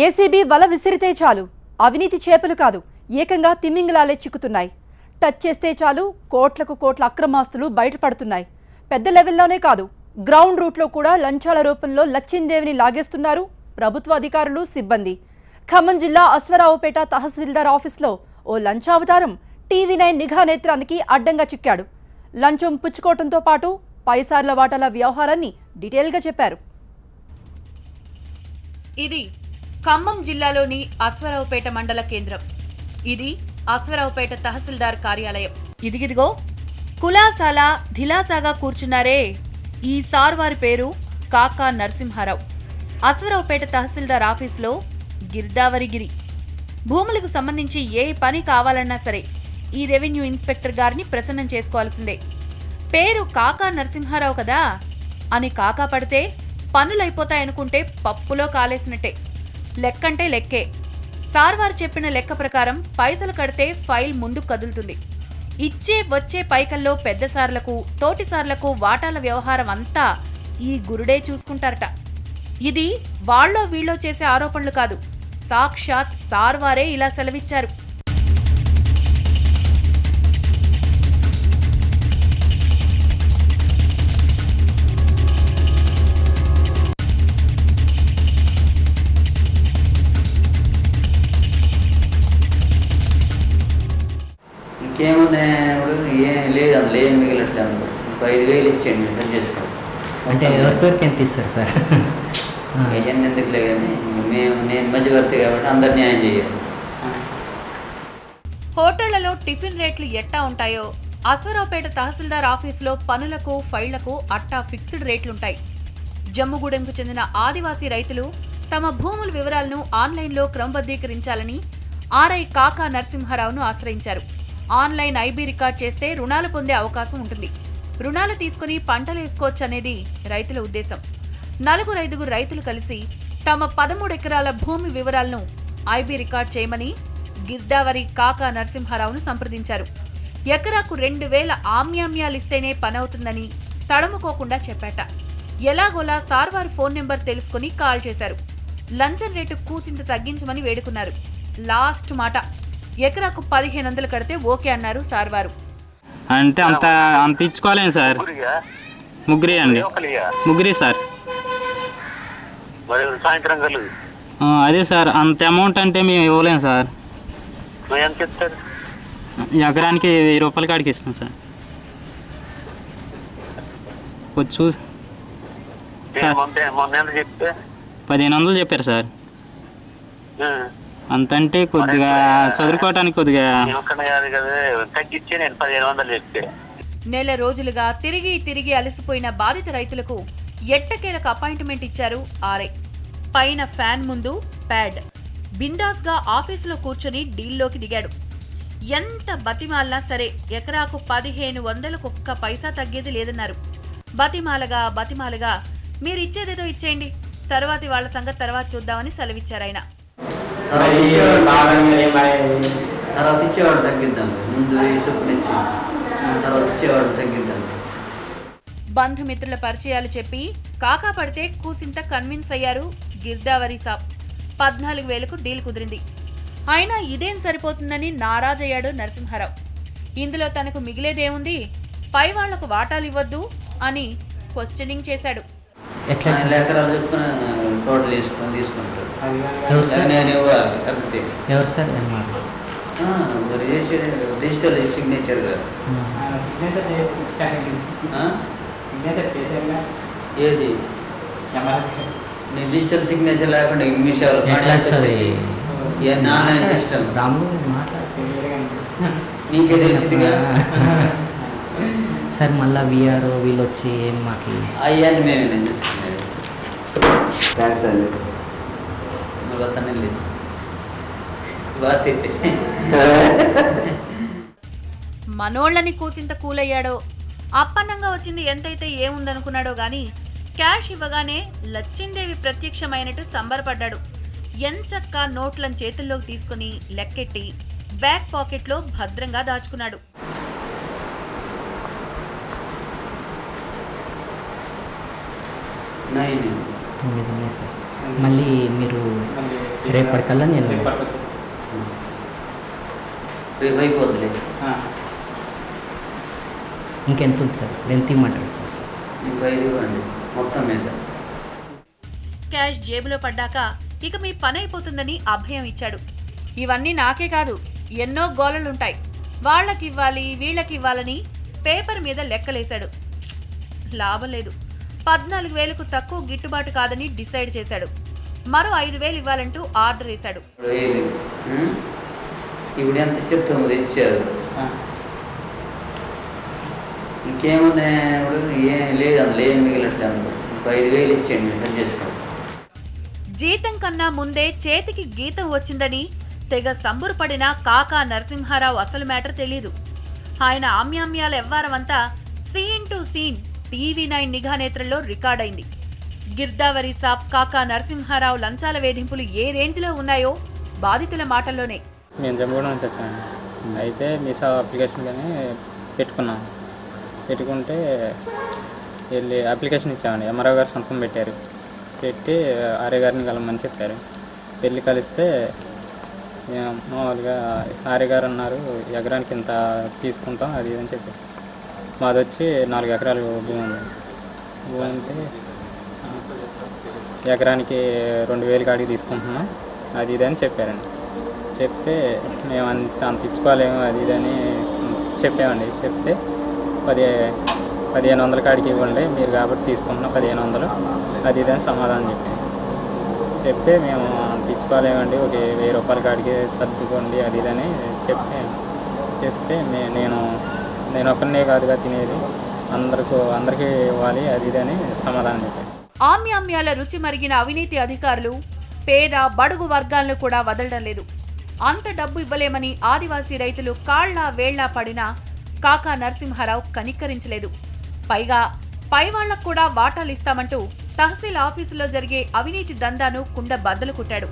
ACB వల విసిరితే చాలు అవినీతి చేపలు కాదు ఏకంగా తిమ్మింగలాలే చిక్కుతున్నాయి. టచ్ చేస్తే చాలు కోట్లకు కోట్ల అక్రమాస్తులు బయటపడుతున్నాయి. పెద్ద లెవెల్లోనే కాదు గ్రౌండ్ రూట్లో కూడా లంచాల రూపంలో లచ్చిందేవిని లాగేస్తున్నారు ప్రభుత్వ అధికారులు, సిబ్బంది. ఖమ్మం జిల్లా అశ్వరావుపేట తహసీల్దార్ ఆఫీస్లో ఓ లంచావతారం టీవీ9 నిఘా నేత్రానికి అడ్డంగా చిక్కాడు. లంచం పుచ్చుకోవడంతో పాటు పైసార్ల వాటాల వ్యవహారాన్ని డీటెయిల్గా చెప్పారు. ఇది ఖమ్మం జిల్లాలోని అశ్వరావుపేట మండల కేంద్రం. ఇది అశ్వరావుపేట తహసీల్దార్ కార్యాలయం. ఇదిగిదిగో కులాసాల ధిలాసాగా కూర్చున్నారే ఈ సార్ వారి పేరు కాకా నరసింహారావు. అశ్వరావుపేట తహసీల్దార్ ఆఫీసులో గిర్దావరిగిరి. భూములకు సంబంధించి ఏ పని కావాలన్నా సరే ఈ రెవెన్యూ ఇన్స్పెక్టర్ గారిని ప్రసన్నం చేసుకోవాల్సిందే. పేరు కాకా నరసింహారావు కదా అని కాకా పడితే పనులైపోతాయనుకుంటే పప్పులో కాలేసినట్టే. లెక్కంటే లెక్కే. సార్ వారు చెప్పిన లెక్క ప్రకారం పైసలు కడితే ఫైల్ ముందుకు కదులుతుంది. ఇచ్చే వచ్చే పైకల్లో పెద్ద సార్లకు తోటి సార్లకు వాటాల వ్యవహారం అంతా ఈ గురుడే చూసుకుంటారట. ఇది వాళ్ళో వీళ్ళో చేసే ఆరోపణలు కాదు, సాక్షాత్ సార్ వారే ఇలా సెలవిచ్చారు. ఇంకేమున్నాయి ఏం లేదు, అందులో ఏం మిగిలట్లేదు. 5,000 ఇచ్చేయండి సెట్ చేసుకోండి. అంటే ఎవరికొరికి ఎంత ఇస్తారు సార్? అవన్నీ ఎందుకులే కానీ నేను మధ్యవర్తి కాబట్టి అందరు న్యాయం చేయాలి. హోటళ్లలో టిఫిన్ రేట్లు ఎట్టా ఉంటాయో అశ్వరావుపేట తహసీల్దార్ ఆఫీసులో పనులకు ఫైళ్లకు అట్టా ఫిక్స్డ్ రేట్లుంటాయి. జమ్ముగూడెంకు చెందిన ఆదివాసీ రైతులు తమ భూముల వివరాలను ఆన్లైన్లో క్రమబద్ధీకరించాలని ఆర్ఐ కాకా నరసింహారావును ఆశ్రయించారు. ఆన్లైన్ ఐబీ రికార్డ్ చేస్తే రుణాలు పొందే అవకాశం ఉంటుంది. రుణాలు తీసుకుని పంటలేసుకోవచ్చనేది రైతుల ఉద్దేశం. 4-5 రైతులు కలిసి తమ 13 ఎకరాల భూమి వివరాలను ఐబీ రికార్డ్ చేయమని గిర్దావరి కాకా నరసింహారావును సంప్రదించారు. ఎకరాకు 2,000 ఆమ్యామ్యాలిస్తేనే పనవుతుందని తడుముకోకుండా చెప్పాట. ఎలాగోలా సార్ వారి ఫోన్ నెంబర్ తెలుసుకుని కాల్ చేశారు. లంచం రేటు కూసింత తగ్గించమని వేడుకున్నారు. లాస్ట్ మాట ఎకరాకు 1,500 కడితే ఓకే అన్నారు సార్ వారు. అంటే అంత ఇచ్చుకోలేము సార్. ముగ్గురే అండి, ముగ్గురే సార్. అదే సార్, అంత అమౌంట్ అంటే మేము ఇవ్వలేము సార్. ఎకరానికి 1,000 రూపాయల కాడికి ఇస్తాం సార్. వచ్చు సార్, 1,500 చెప్పారు సార్. అంతంటే కొద్దిగా చదువుకోవటానికి కొద్దిగా నెల రోజులుగా తిరిగి తిరిగి అలసిపోయిన బాధిత రైతులకు ఎట్టకేలకు అపాయింట్మెంట్ ఇచ్చారు ఆర్ఐ. పైన ఫ్యాన్ ముందు ప్యాడ్, బిందాస్ గా ఆఫీసులో కూర్చొని డీల్లోకి దిగాడు. ఎంత బతిమాలినా సరే ఎకరాకు 1,500కు ఒక్క పైసా తగ్గేది లేదన్నారు. బతిమాలగా మీరిచ్చేదేదో ఇచ్చేయండి, తర్వాతి వాళ్ల సంగతి తర్వాత చూద్దామని సెలవిచ్చారాయన. తర్వాత ఇచ్చేవాడు తగ్గిద్దాం, ముందు తర్వాత ఇచ్చేవాడు తగ్గిద్దాం. బంధుమిత్రుల పరిచయాలు చెప్పి కాకా పడితే కూసింత కన్విన్స్ అయ్యారు గిర్దావరి సాబ్. 14,000కు డీల్ కుదిరింది. అయినా ఇదేం సరిపోతుందని నారాజయ్యాడు నరసింహారావు. ఇందులో తనకు మిగిలేదేముంది, పై వాళ్లకు వాటాలు ఇవ్వద్దు అని క్వశ్చనింగ్ చేశాడు. ఎకరాలు చెప్పుకుని టోటల్ తీసుకుంటారు. ఎవరు సార్? డిజిటల్ సిగ్నేచర్ ఏది డిజిటల్ సిగ్నేచర్ లేకుండా నిమిషాలు సిస్టమ్ నీకే తెలిసిందిగా సార్. మళ్ళీ విఆర్ఓ వీళ్ళు వచ్చి ఏం మాకు అయ్యాన్ని మేమే థ్యాంక్స్ అండి. మనోళ్ళని కూసింత కూలయ్యాడో, అప్పన్నంగా వచ్చింది ఎంతైతే ఏముందనుకున్నాడో గాని క్యాష్ ఇవ్వగానే లచ్చిందేవి ప్రత్యక్షమైనట్టు సంబరపడ్డాడు. ఎంచక్కా నోట్లను చేతుల్లోకి తీసుకుని లెక్కెట్టి బ్యాక్ పాకెట్లో భద్రంగా దాచుకున్నాడు. సార్. మళ్ళీ మీరు రేపటికల్లా నేను రేపు అయిపోద్దులే. ఇంకెంత ఉంది సార్ ఎంత ఇమ్మంటారు సార్? ఇంకో 5 ఇవ్వండి మొత్తం మీద. క్యాష్ జేబులో పడ్డాక ఇక మీ పని అయిపోతుందని అభయం ఇచ్చాడు. ఇవన్నీ నాకే కాదు, ఎన్నో గోలలుంటాయి, వాళ్ళకివ్వాలి వీళ్ళకివ్వాలని పేపర్ మీద లెక్కలేశాడు. లాభం లేదు. 14,000కు తక్కువ గిట్టుబాటు కాదని డిసైడ్ చేశాడు. మరో 5,000 ఇవ్వాలంటూ ఆర్డర్ వేశాడు. ఇప్పుడు ఎంత చెప్తాము తెచ్చారు, ఇంకేమన్నా ఏం లేదు, అందులో ఏం మిగిలట్లేదు. 5,000 ఇచ్చేయండి, సెట్ చేసుకోండి. జీతం కన్నా ముందే చేతికి గీతం వచ్చిందని తెగ సంబురపడిన కాకా నరసింహారావు అసలు మ్యాటర్ తెలీదు. ఆయన ఆమ్యామ్యాల వ్యవహారమంతా సీన్ టు సీన్ TV9 నిఘా నేత్రంలో రికార్డైంది. గిర్దావరి సాబ్ కాకా నరసింహారావు లంచాల వేధింపులు ఏ రేంజ్లో ఉన్నాయో బాధితుల మాటల్లోనే. మేము జమ్మగూడ నుంచి వచ్చాము. అయితే మీసా అప్లికేషన్ కానీ పెట్టుకున్నాం. పెట్టుకుంటే వెళ్ళి అప్లికేషన్ ఇచ్చామండి. ఎంఆర్ఓ గారు సంతకం పెట్టారు. పెట్టి ఆర్ఏ గారిని కలమని చెప్పారు. వెళ్ళి కలిస్తే మామూలుగా ఆర్ఏ గారు అన్నారు, ఎకరానికి ఇంత తీసుకుంటాం అది ఇది అని చెప్పారు. మాది వచ్చి 4 ఎకరాలు భూమి ఉంది. భూమి ఉంటే ఎకరానికి 2,000 కాడికి తీసుకుంటున్నాం అది ఇది అని చెప్పారండి. చెప్తే మేము అంత ఇచ్చుకోలేము అది ఇది అని చెప్పామండి. చెప్తే 1,500 కాడికి ఇవ్వండి మీరు కాబట్టి తీసుకుంటున్నాం 1,500 అది ఇది అని సమాధానం చెప్తే మేము అంత ఇచ్చుకోలేమండి, ఒక 1,000 రూపాయల కాడికి సర్దుకోండి అది ఇది అని చెప్తే నేను ఒక్కనే కాదుగా తినేది, అందరికీ ఇవ్వాలి అది ఇది అని సమాధానం చెప్పాను. ఆమ్యామ్యాల రుచి మరిగిన అవినీతి అధికారులు పేద బడుగు వర్గాలను కూడా వదలడం లేదు. అంత డబ్బు ఇవ్వలేమని ఆదివాసీ రైతులు కాళ్లా వేళ్లా పడినా కాకా నరసింహారావు కనిక్కరించలేదు. పైగా పైవాళ్లకు కూడా వాటాలిస్తామంటూ తహసీల్ ఆఫీసులో జరిగే అవినీతి దందాను కుండ బద్దలు కుట్టాడు.